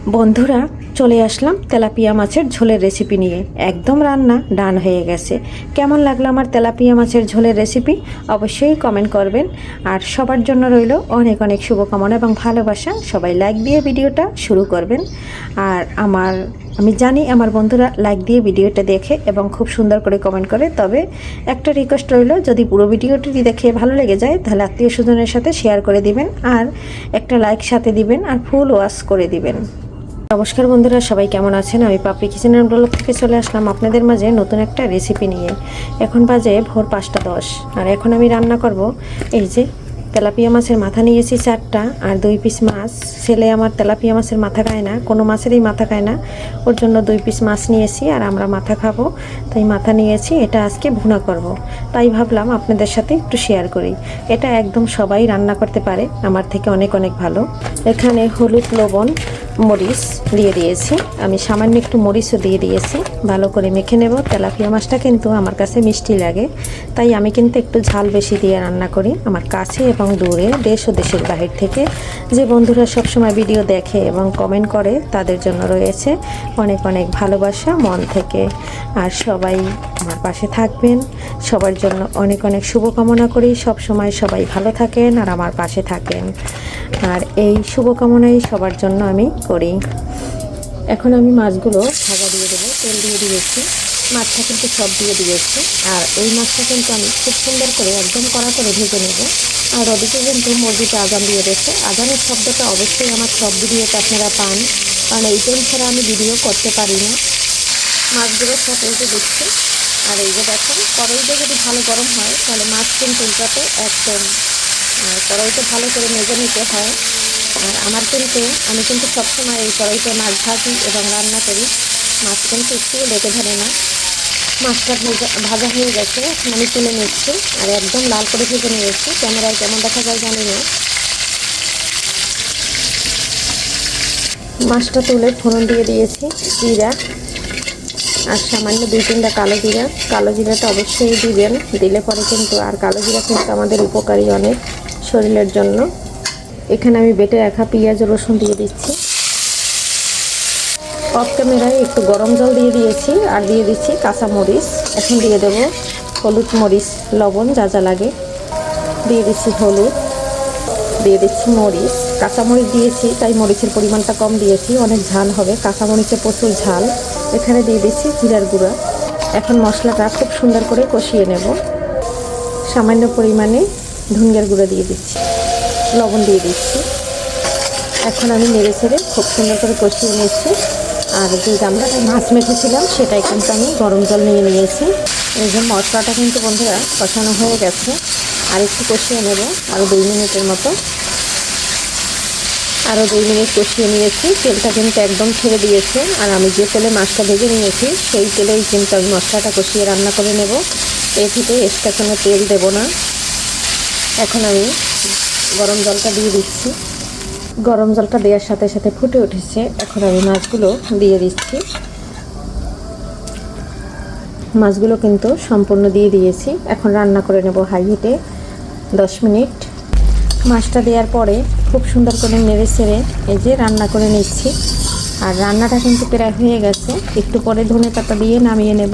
বন্ধুরা, চলে আসলাম তেলাপিয়া মাছের ঝোলের রেসিপি নিয়ে। একদম রান্না ডান হয়ে গেছে। কেমন লাগলো আমার তেলাপিয়া মাছের ঝোলের রেসিপি অবশ্যই কমেন্ট করবেন। আর সবার জন্য রইল অনেক অনেক শুভকামনা এবং ভালোবাসা। সবাই লাইক দিয়ে ভিডিওটা শুরু করবেন। আর আমি জানি আমার বন্ধুরা লাইক দিয়ে ভিডিওটা দেখে এবং খুব সুন্দর করে কমেন্ট করে। তবে একটা রিকোয়েস্ট রইল, যদি পুরো ভিডিওটি দেখে ভালো লেগে যায় তাহলে আত্মীয় স্বজনের সাথে শেয়ার করে দিবেন, আর একটা লাইক সাথে দিবেন, আর ফুল ওয়াচ করে দিবেন। নমস্কার বন্ধুরা, সবাই কেমন আছেন? আমি পাপড়ি কিচেন অ্যান্ড ব্লগ থেকে চলে আসলাম আপনাদের মাঝে নতুন একটা রেসিপি নিয়ে। এখন বাজে ভোর 5:10, আর এখন আমি রান্না করব এই যে তেলাপিয়া মাছের মাথা নিয়েছি 4টা, আর 2 পিস মাছ। ছেলে আমার তেলাপিয়া মাছের মাথা খায় না, কোনো মাছেরই মাথা খায় না, ওর জন্য 2 পিস মাছ নিয়েছি, আর আমরা মাথা খাবো তাই মাথা নিয়েছি। এটা আজকে ভুনা করব, তাই ভাবলাম আপনাদের সাথে একটু শেয়ার করি। এটা একদম সবাই রান্না করতে পারে, আমার থেকে অনেক অনেক ভালো। এখানে হলুদ, লবণ, মরিচ দিয়ে দিয়েছি, আমি সামান্য একটু মরিচও দিয়ে দিয়েছি। ভালো করে মেখে নেব। তেলাপিয়া মাছটা কিন্তু আমার কাছে মিষ্টি লাগে, তাই আমি কিন্তু একটু ঝাল বেশি দিয়ে রান্না করি। আমার কাছে এবং দূরে, দেশ ও দেশের বাহির থেকে যে বন্ধুরা সবসময় ভিডিও দেখে এবং কমেন্ট করে, তাদের জন্য রয়েছে অনেক অনেক ভালোবাসা মন থেকে। আর সবাই আমার পাশে থাকবেন, সবার জন্য অনেক অনেক শুভকামনা করি। সব সময় সবাই ভালো থাকেন আর আমার পাশে থাকেন, আর এই শুভকামনাই সবার জন্য আমি করি। এখন আমি মাছগুলো ভাজা দিয়ে দেবো, তেল দিয়ে দিয়েছি, মাছটা কিন্তু সব দিয়ে দিয়েছি। আর এই মাছটা কিন্তু আমি খুব সুন্দর করে একদম কড়া করে ভেজে নেব। আর ওদিকে কিন্তু মসজিদে আজান দিয়ে দিয়েছে। আজানের শব্দটা অবশ্যই আমার সব ভিডিওতে আপনারা পান, কারণ এই টাইম ছাড়া আমি ভিডিও করতে পারি না। মাছগুলো সব রেখে দিচ্ছি। আর এই যে দেখুন, কড়াইটা যদি ভালো গরম হয় তাহলে মাছ কিন্তু উল্টাতে একদম, কড়াইটা ভালো করে মেজে নিতে হয়। আর আমি কিন্তু সবসময় এই কড়াইতে মাছ ভাজি এবং রান্না করি। মাছ কিন্তু একটুও লেগে ধরে না। মাছটা ভাজা হয়ে গেছে, এখন আমি তুলে নিচ্ছি। আর একদম লাল করে ভেজে নিয়েছি। ক্যামেরায় কেমন দেখা যায় জানি না। মাছটা তুলে ফোড়ন দিয়ে দিয়েছি, জিরা আর সামান্য 2-3টা কালো জিরাটা অবশ্যই দিবেন, দিলে পরে কিন্তু, আর কালো জিরা কিন্তু আমাদের উপকারী অনেক শরীরের জন্য। এখানে আমি বেটে রাখা পেঁয়াজ ও রসুন দিয়ে দিচ্ছি। অফ ক্যামেরায় একটু গরম জল দিয়ে দিয়েছি, আর দিয়ে দিচ্ছি কাঁচা মরিচ। এখন দিয়ে দেব হলুদ, মরিচ, লবণ যা যা লাগে। দিয়ে দিচ্ছি হলুদ, দিয়ে দিচ্ছি মরিচ। কাঁচামরিচ দিয়েছি তাই মরিচের পরিমাণটা কম দিয়েছি, অনেক ঝাল হবে, কাঁচামরিচে প্রচুর ঝাল। এখানে দিয়ে দিচ্ছি জিরার গুঁড়া। এখন মশলাটা খুব সুন্দর করে কষিয়ে নেব। সামান্য পরিমাণে ধনিয়ার গুঁড়া দিয়ে দিচ্ছি, লবণ দিয়ে দিচ্ছি। এখন আমি নেড়ে ছেড়ে খুব সুন্দর করে কষিয়ে নিয়েছি। আর যে গামলাটা মাছ মেখেছিলাম সেটাই কিন্তু আমি গরম জল নিয়ে নিয়েছি। এই যে মশলাটা কিন্তু বন্ধুরা কষানো হয়ে গেছে, আর একটু কষিয়ে নেব আরও 2 মিনিটের মতো। আরও 2 মিনিট কষিয়ে নিয়েছি। তেলটা কিন্তু একদম ছেড়ে দিয়েছে, আর আমি যে তেলে মাছটা ভেজে নিয়েছি সেই তেলেই কিন্তু আমি মশলাটা কষিয়ে রান্না করে নেব। এর থেকে এক্সট্রা কোনো তেল দেব না। এখন আমি গরম জলটা দিয়ে দিচ্ছি। গরম জলটা দেওয়ার সাথে সাথে ফুটে উঠেছে। এখন আমি মাছগুলো দিয়ে দিচ্ছি। মাছগুলো কিন্তু সম্পূর্ণ দিয়ে দিয়েছি। এখন রান্না করে নেব হাই হিটে 10 মিনিট। মাছটা দেওয়ার পরে খুব সুন্দর করে নেড়ে ছেড়ে এই যে রান্না করে নিচ্ছি। আর রান্নাটা কিন্তু প্রায় হয়ে গেছে। একটু পরে ধনেপাতা দিয়ে নামিয়ে নেব।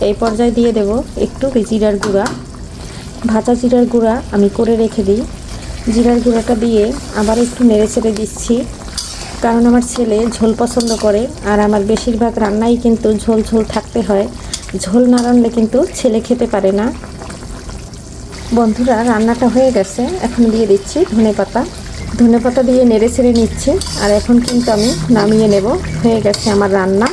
এই পর্যায়ে দিয়ে দেব একটু জিরার গুঁড়া, ভাজা জিরার গুঁড়া আমি করে রেখে দিই। জিরার গুঁড়াটা দিয়ে আবার একটু নেড়ে ছেড়ে দিচ্ছি, কারণ আমার ছেলে ঝোল পছন্দ করে। আর আমার বেশিরভাগ রান্নাই কিন্তু ঝোল ঝোল থাকতে হয়। ঝোল না রানলে কিন্তু ছেলে খেতে পারে না। বন্ধুরা, রান্নাটা হয়ে গেছে। এখন দিয়ে দিচ্ছি ধনেপাতা দিয়ে নেড়ে ছেড়ে নিচ্ছি। আর এখন কিন্তু আমি নামিয়ে নেব। হয়ে গেছে আমার রান্না।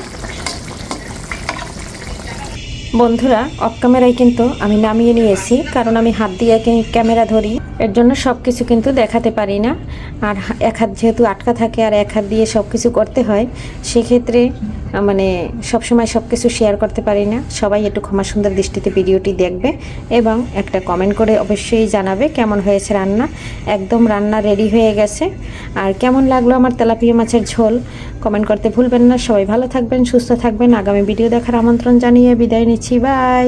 বন্ধুরা, অফ ক্যামেরায় কিন্তু আমি নামিয়ে নিয়েছি, কারণ আমি হাত দিয়ে ক্যামেরা ধরি, এর জন্য সব কিছু কিন্তু দেখাতে পারি না। আর এক হাত যেহেতু আটকা থাকে আর এক হাত দিয়ে সব কিছু করতে হয়, সেক্ষেত্রে সবসময় সব কিছু শেয়ার করতে পারি না। সবাই একটু ক্ষমা সুন্দর দৃষ্টিতে ভিডিওটি দেখবে এবং একটা কমেন্ট করে অবশ্যই জানাবে কেমন হয়েছে রান্না। একদম রান্না রেডি হয়ে গেছে। আর কেমন লাগলো আমার তেলাপিয়া মাছের ঝোল কমেন্ট করতে ভুলবেন না। সবাই ভালো থাকবেন, সুস্থ থাকবেন। আগামী ভিডিও দেখার আমন্ত্রণ জানিয়ে বিদায় নিচ্ছি। বাই।